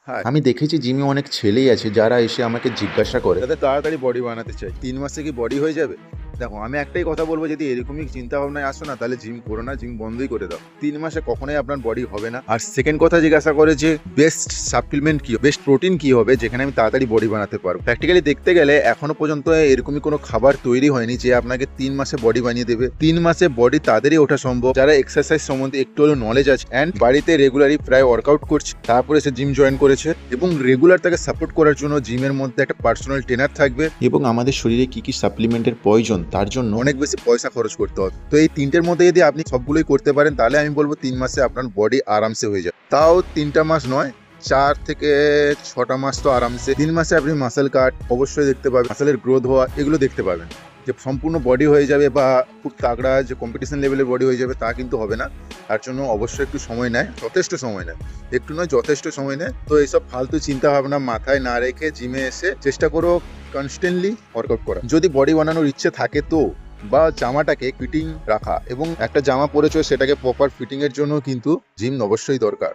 হ্যাঁ, আমি দেখেছি জিমে অনেক ছেলেই আছে যারা এসে আমাকে জিজ্ঞাসা করে, যাতে তাড়াতাড়ি বডি বানাতে চাই 3 মাসে কি বডি হয়ে যাবে? দেখো, আমি একটাই কথা বলবো, যদি এরকমই চিন্তা ভাবনায় আসো না, তাহলে জিম করো না, জিম বন্ধই করে দাও। 3 মাসে কখনোই আপনার বডি হবে না। আর সেকেন্ড কথা জিজ্ঞাসা করে যে বেস্ট সাপ্লিমেন্ট কি, বেস্ট প্রোটিন কি হবে যেখানে আমি তাড়াতাড়ি বডি বানাতে পারবো। প্র্যাকটিক্যালি দেখতে গেলে এখনো পর্যন্ত এরকমই কোনো খাবার তৈরি হয়নি যে আপনাকে 3 মাসে বডি বানিয়ে দেবে। 3 মাসে বডি তাদেরই ওঠা সম্ভব যারা এক্সারসাইজ সম্বন্ধে একটু হলেও নলেজ আছে অ্যান্ড বাড়িতে রেগুলারই প্রায় ওয়ার্কআউট করছে, তারপরে সে জিম জয়েন করেছে এবং রেগুলার তাকে সাপোর্ট করার জন্য জিমের মধ্যে একটা পার্সোনাল ট্রেনার থাকবে। এবং আমাদের শরীরে কি কি সাপ্লিমেন্টের প্রয়োজন তার জন্য অনেক বেশি পয়সা খরচ করতে হবে। তো এই তিনটের মধ্যে যদি আপনি সবগুলোই করতে পারেন, তাহলে আমি বলবো 3 মাসে আপনার বডি আরামসে হয়ে যায়। তাও 3টা মাস নয়, 4 থেকে 6টা মাস তো আরামসে। 3 মাসে আপনি মাসেল কাট অবশ্যই দেখতে পাবেন, মাসেলের গ্রোথ হওয়া এগুলো দেখতে পাবেন। যে সম্পূর্ণ বডি হয়ে যাবে বা খুব তাগড়া যে কম্পিটিশন লেভেলের বডি হয়ে যাবে তা কিন্তু হবে না। তার জন্য অবশ্যই একটু সময় নেয়, যথেষ্ট সময় নেয়, একটু নয় যথেষ্ট সময় নেয়। তো এইসব ফালতু চিন্তা ভাবনা মাথায় না রেখে জিমে এসে চেষ্টা করো কনস্ট্যান্টলি ওয়ার্কআউট করা। যদি বডি বানানোর ইচ্ছে থাকে তো, বা জামাটাকে ফিটিং রাখা, এবং একটা জামা পরেছো সেটাকে প্রপার ফিটিং এর জন্য কিন্তু জিম অবশ্যই দরকার।